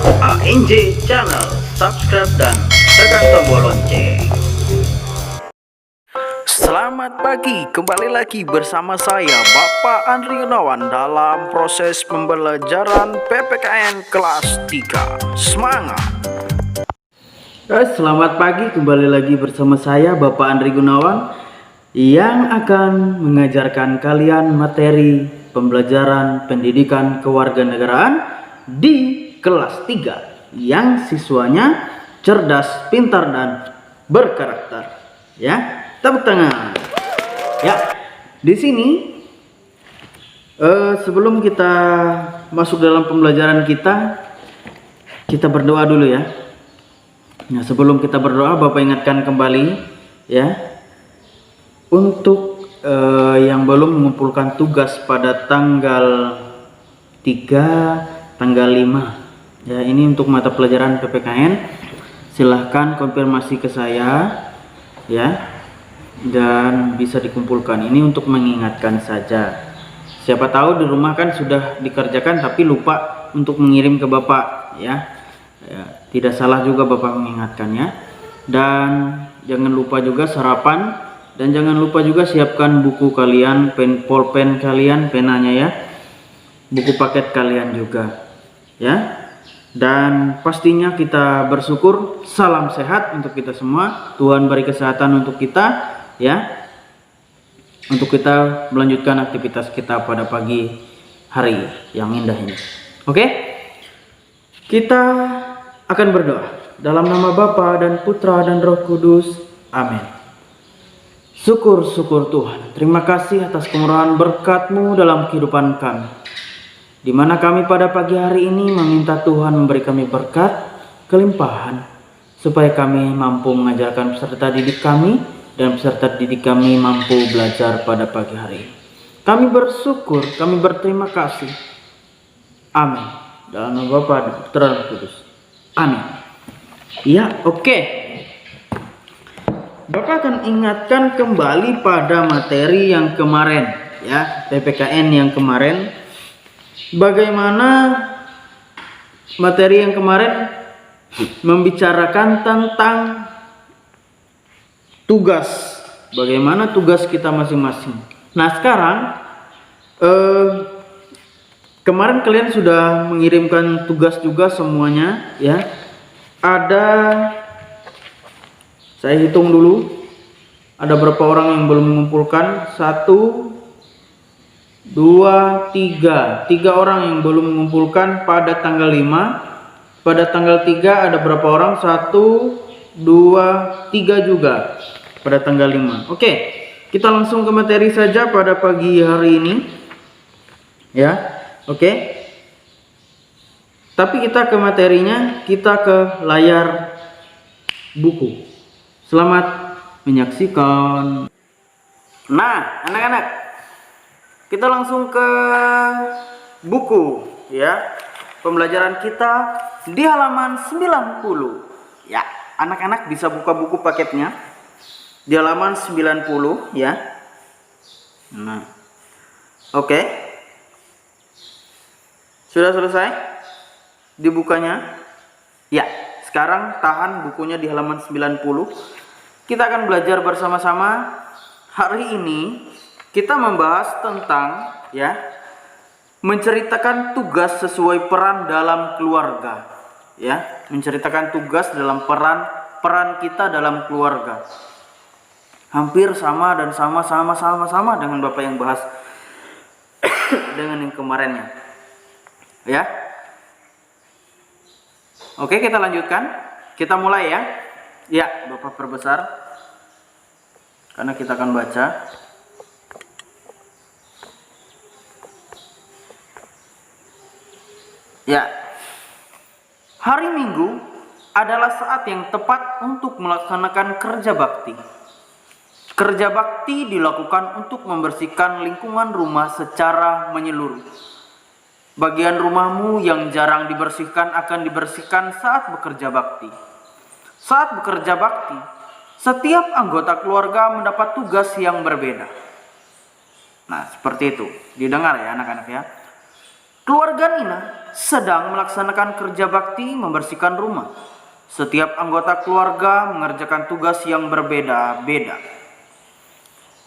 ANJ Channel, subscribe dan tekan tombol lonceng. Selamat pagi, kembali lagi bersama saya Bapak Andri Gunawan dalam proses pembelajaran PPKN kelas 3. Semangat! Selamat pagi, kembali lagi bersama saya Bapak Andri Gunawan yang akan mengajarkan kalian materi pembelajaran pendidikan kewarganegaraan di kelas 3 yang siswanya cerdas, pintar, dan berkarakter. Ya, tepuk tangan. Ya, di sini sebelum kita masuk dalam pembelajaran kita berdoa dulu ya. Nah, sebelum kita berdoa, Bapak ingatkan kembali ya, untuk yang belum mengumpulkan tugas pada tanggal 3, tanggal 5 ya, ini untuk mata pelajaran PPKN, silahkan konfirmasi ke saya ya, dan bisa dikumpulkan. Ini untuk mengingatkan saja, siapa tahu di rumah kan sudah dikerjakan tapi lupa untuk mengirim ke Bapak ya. Tidak salah juga Bapak mengingatkannya. Dan jangan lupa juga sarapan, dan jangan lupa juga siapkan buku kalian, pulpen kalian, penanya ya, buku paket kalian juga ya. Dan pastinya kita bersyukur, salam sehat untuk kita semua, Tuhan beri kesehatan untuk kita ya, untuk kita melanjutkan aktivitas kita pada pagi hari yang indah ini. Oke, kita akan berdoa dalam nama Bapa dan Putra dan Roh Kudus. Amin. Syukur Tuhan, terima kasih atas kemurahan berkat-Mu dalam kehidupan kami, di mana kami pada pagi hari ini meminta Tuhan memberi kami berkat kelimpahan, supaya kami mampu mengajarkan peserta didik kami, dan peserta didik kami mampu belajar pada pagi hari ini. Kami bersyukur, kami berterima kasih. Amin. Dalam nama Bapa dan Putra dan Roh Kudus. Amin. Ya, oke. Bapak akan ingatkan kembali pada materi yang kemarin ya, PPKN yang kemarin. Bagaimana materi yang kemarin membicarakan tentang tugas, bagaimana tugas kita masing-masing. Nah, sekarang kemarin kalian sudah mengirimkan tugas juga semuanya ya. Ada, saya hitung dulu, ada berapa orang yang belum mengumpulkan. 1, 2, 3 orang yang belum mengumpulkan pada tanggal 5. Pada tanggal 3 ada berapa orang? 1, 2, 3 juga pada tanggal 5. Oke, kita langsung ke materi saja pada pagi hari ini ya. Oke, tapi kita ke materinya, kita ke layar buku. Selamat menyaksikan. Nah, anak-anak, kita langsung ke buku ya. Pembelajaran kita di halaman 90. Ya, anak-anak bisa buka buku paketnya di halaman 90 ya. Nah, oke. Sudah selesai dibukanya? Ya, sekarang tahan bukunya di halaman 90. Kita akan belajar bersama-sama. Hari ini kita membahas tentang ya, menceritakan tugas sesuai peran dalam keluarga ya, menceritakan tugas dalam peran kita dalam keluarga. Hampir sama dan sama dengan Bapak yang bahas dengan yang kemarinnya ya. Oke, kita lanjutkan, kita mulai ya. Ya, Bapak perbesar karena kita akan baca. Ya, hari Minggu adalah saat yang tepat untuk melaksanakan kerja bakti. Kerja bakti dilakukan untuk membersihkan lingkungan rumah secara menyeluruh. Bagian rumahmu yang jarang dibersihkan akan dibersihkan saat bekerja bakti. Saat bekerja bakti, setiap anggota keluarga mendapat tugas yang berbeda. Nah, seperti itu. Didengar ya anak-anak ya. Keluarga Nina sedang melaksanakan kerja bakti membersihkan rumah. Setiap anggota keluarga mengerjakan tugas yang berbeda-beda.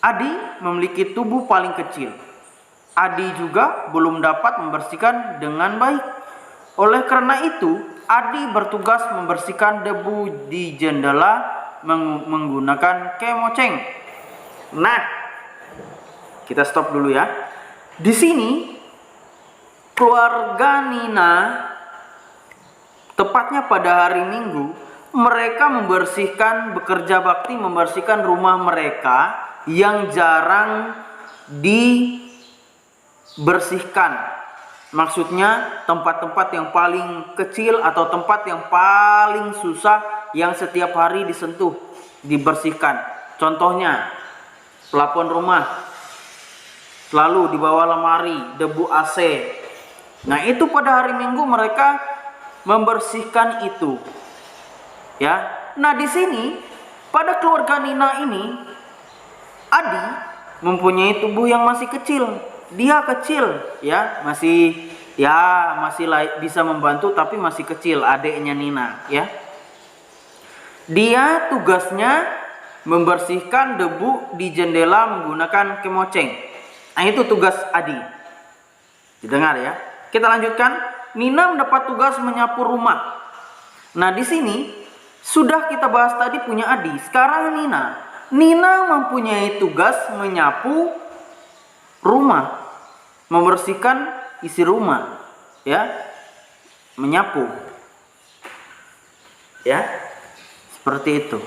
Adi memiliki tubuh paling kecil. Adi juga belum dapat membersihkan dengan baik. Oleh karena itu, Adi bertugas membersihkan debu di jendela menggunakan kemoceng. Nah, kita stop dulu ya. Di sini keluarga Nina, tepatnya pada hari Minggu, mereka bekerja bakti membersihkan rumah mereka yang jarang dibersihkan. Maksudnya tempat-tempat yang paling kecil atau tempat yang paling susah yang setiap hari dibersihkan. Contohnya, plafon rumah, lalu di bawah lemari, debu AC. Nah, itu pada hari Minggu mereka membersihkan itu. Ya. Nah, di sini pada keluarga Nina ini, Adi mempunyai tubuh yang masih kecil. Dia kecil, ya, masih bisa membantu tapi masih kecil, adiknya Nina, ya. Dia tugasnya membersihkan debu di jendela menggunakan kemoceng. Nah, itu tugas Adi. Didengar ya. Kita lanjutkan. Nina mendapat tugas menyapu rumah. Nah, di sini sudah kita bahas tadi punya Adi. Sekarang Nina mempunyai tugas menyapu rumah, membersihkan isi rumah, ya, menyapu, ya, seperti itu.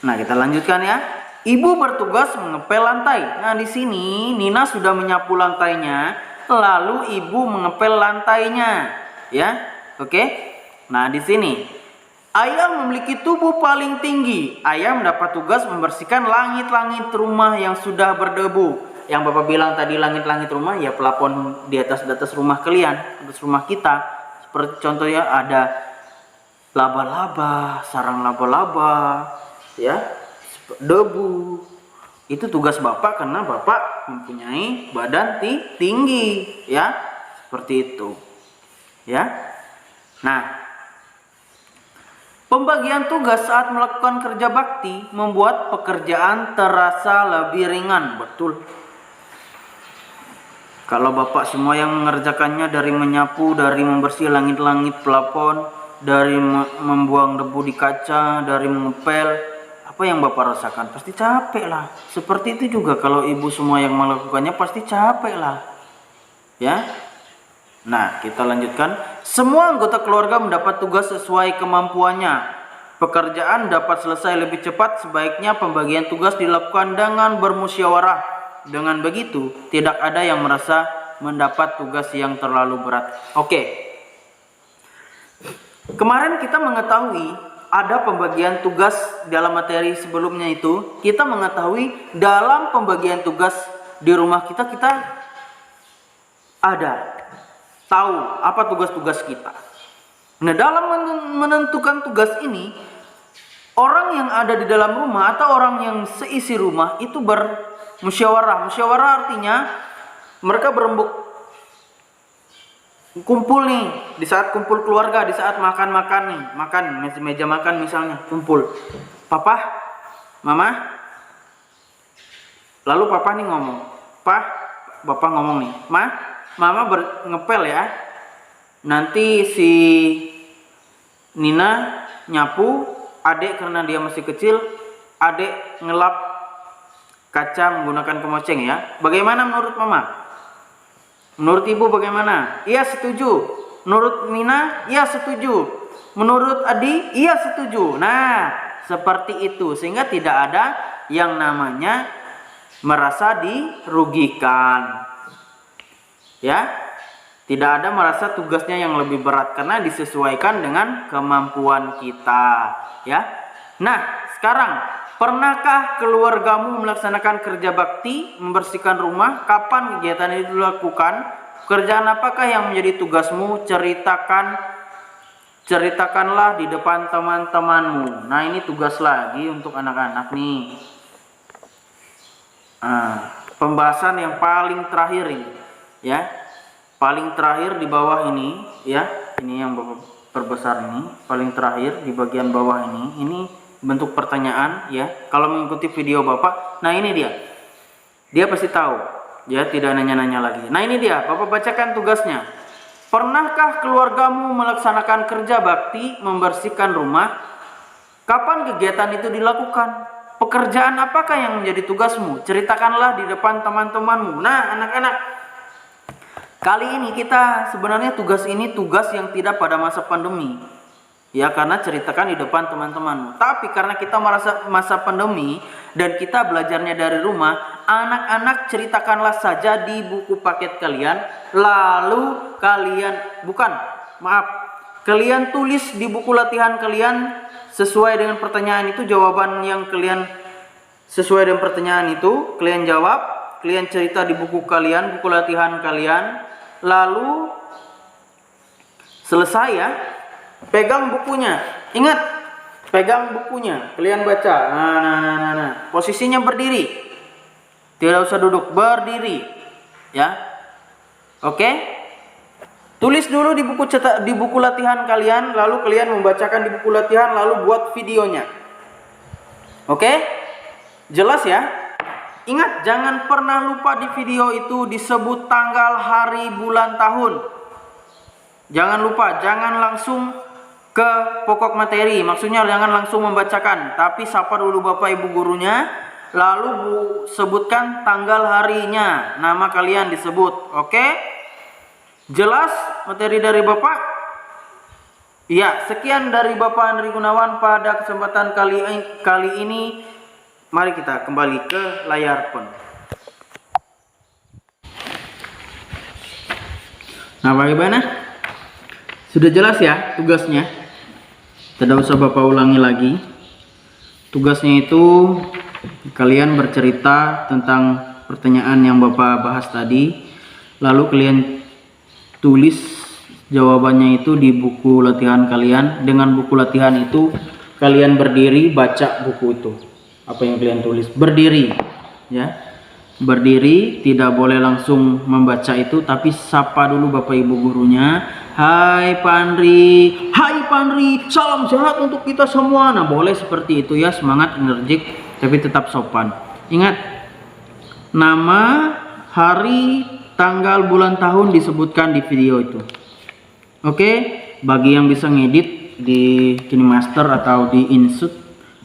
Nah, kita lanjutkan ya. Ibu bertugas mengepel lantai. Nah, di sini Nina sudah menyapu lantainya, lalu ibu mengepel lantainya, ya. Oke. Nah, di sini ayah memiliki tubuh paling tinggi. Ayah mendapat tugas membersihkan langit-langit rumah yang sudah berdebu. Yang Bapak bilang tadi langit-langit rumah, ya plafon di atas rumah kalian, atas rumah kita. Seperti contohnya ada laba-laba, sarang laba-laba, ya. Debu. Itu tugas Bapak karena Bapak mempunyai badan tinggi, ya. Seperti itu. Ya. Nah, pembagian tugas saat melakukan kerja bakti membuat pekerjaan terasa lebih ringan, betul. Kalau Bapak semua yang mengerjakannya, dari menyapu, dari membersih langit-langit plafon, dari membuang debu di kaca, dari mengepel, apa yang Bapak rasakan? Pasti capek lah. Seperti itu juga kalau ibu semua yang melakukannya pasti capek lah. Ya. Nah, kita lanjutkan. Semua anggota keluarga mendapat tugas sesuai kemampuannya. Pekerjaan dapat selesai lebih cepat, sebaiknya pembagian tugas dilakukan dengan bermusyawarah. Dengan begitu, tidak ada yang merasa mendapat tugas yang terlalu berat. Oke. Kemarin kita mengetahui ada pembagian tugas dalam materi sebelumnya itu. Kita mengetahui dalam pembagian tugas di rumah kita ada tahu apa tugas-tugas kita. Nah, dalam menentukan tugas ini, orang yang ada di dalam rumah atau orang yang seisi rumah itu bermusyawarah. Musyawarah artinya mereka berembuk, kumpul nih, di saat kumpul keluarga, di saat makan meja makan misalnya, kumpul, papa, mama, lalu papa nih ngomong, bapak ngomong nih, mama ngepel ya, nanti si Nina nyapu, adek karena dia masih kecil, adek ngelap kaca menggunakan kemoceng ya. Bagaimana menurut mama? Menurut ibu bagaimana? Iya setuju. Menurut Nina, iya setuju. Menurut Adi, iya setuju. Nah, seperti itu. Sehingga tidak ada yang namanya merasa dirugikan. Ya. Tidak ada merasa tugasnya yang lebih berat karena disesuaikan dengan kemampuan kita, ya. Nah, sekarang pernahkah keluargamu melaksanakan kerja bakti membersihkan rumah? Kapan kegiatan itu dilakukan? Pekerjaan apakah yang menjadi tugasmu? Ceritakanlah di depan teman-temanmu. Nah, ini tugas lagi untuk anak-anak nih. pembahasan yang paling terakhir ini, ya. Paling terakhir di bawah ini, ya. Ini yang Bapak perbesar ini, paling terakhir di bagian bawah ini. Ini bentuk pertanyaan, ya. Kalau mengikuti video Bapak, nah ini dia. Dia pasti tahu, ya, tidak nanya-nanya lagi. Nah ini dia, Bapak bacakan tugasnya. Pernahkah keluargamu melaksanakan kerja bakti membersihkan rumah? Kapan kegiatan itu dilakukan? Pekerjaan apakah yang menjadi tugasmu? Ceritakanlah di depan teman-temanmu. Nah anak-anak, kali ini kita sebenarnya tugas ini tugas yang tidak pada masa pandemi. Ya, karena ceritakan di depan teman-teman. Tapi karena kita merasa masa pandemi dan kita belajarnya dari rumah, anak-anak ceritakanlah saja di buku paket kalian. Lalu kalian, kalian tulis di buku latihan kalian sesuai dengan pertanyaan itu, jawaban yang kalian sesuai dengan pertanyaan itu, kalian jawab, kalian cerita di buku kalian, buku latihan kalian. Lalu selesai, ya. Pegang bukunya, ingat, pegang bukunya, kalian baca. Nah. Posisinya berdiri, tidak usah duduk, berdiri, ya. Oke, tulis dulu di buku latihan kalian, lalu kalian membacakan di buku latihan, lalu buat videonya. Oke, jelas ya. Ingat, jangan pernah lupa di video itu disebut tanggal, hari, bulan, tahun. Jangan lupa, jangan langsung ke pokok materi, maksudnya jangan langsung membacakan, tapi sapa dulu Bapak Ibu gurunya, lalu sebutkan tanggal harinya, nama kalian disebut. Oke? Jelas materi dari Bapak? Iya, sekian dari Bapak Andri Gunawan pada kesempatan kali ini. Mari kita kembali ke layar pon. Nah, bagaimana? Sudah jelas ya tugasnya? Tidak usah Bapak ulangi lagi. Tugasnya itu kalian bercerita tentang pertanyaan yang Bapak bahas tadi. Lalu kalian tulis jawabannya itu di buku latihan kalian. Dengan buku latihan itu kalian berdiri baca buku itu. Apa yang kalian tulis? Berdiri, ya. Berdiri, tidak boleh langsung membaca itu, tapi sapa dulu Bapak Ibu gurunya. Hai Pak Andri, salam sehat untuk kita semua. Nah, boleh seperti itu ya, semangat, energik, tapi tetap sopan. Ingat, nama, hari, tanggal, bulan, tahun disebutkan di video itu. Oke, bagi yang bisa ngedit di KineMaster atau di InShot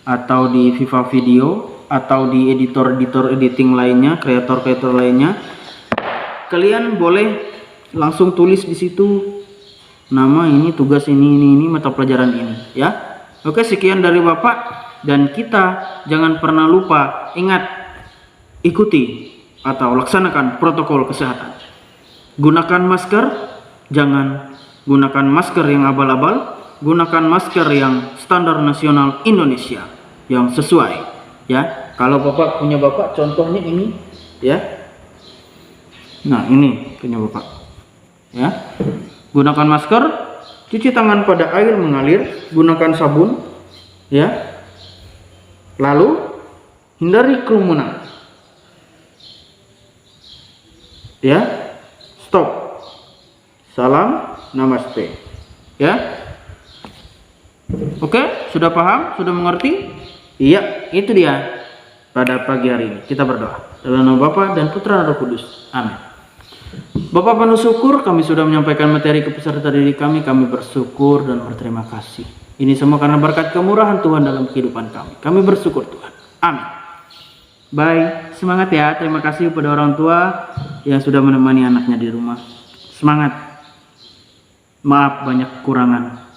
atau di Viva Video atau di editor editing lainnya, kreator lainnya, kalian boleh langsung tulis di situ nama ini, tugas ini, mata pelajaran ini, ya. Oke, sekian dari Bapak, dan kita jangan pernah lupa, ingat, ikuti atau laksanakan protokol kesehatan. Gunakan masker, jangan gunakan masker yang abal-abal, gunakan masker yang standar nasional Indonesia yang sesuai, ya. Kalau Bapak punya Bapak, contohnya ini, ya. Nah, ini punya Bapak, ya. Gunakan masker, cuci tangan pada air mengalir, gunakan sabun, ya. Lalu hindari kerumunan, ya. Stop. Salam, namaste, ya. Oke, sudah paham, sudah mengerti? Iya, itu dia. Pada pagi hari ini kita berdoa dalam nama Bapa dan Putra dan Roh Kudus. Amin. Bapak penuh syukur, kami sudah menyampaikan materi ke peserta didik kami. Kami bersyukur dan berterima kasih. Ini semua karena berkat kemurahan Tuhan dalam kehidupan kami. Kami bersyukur Tuhan. Amin. Baik, semangat ya. Terima kasih kepada orang tua yang sudah menemani anaknya di rumah. Semangat. Maaf banyak kekurangan.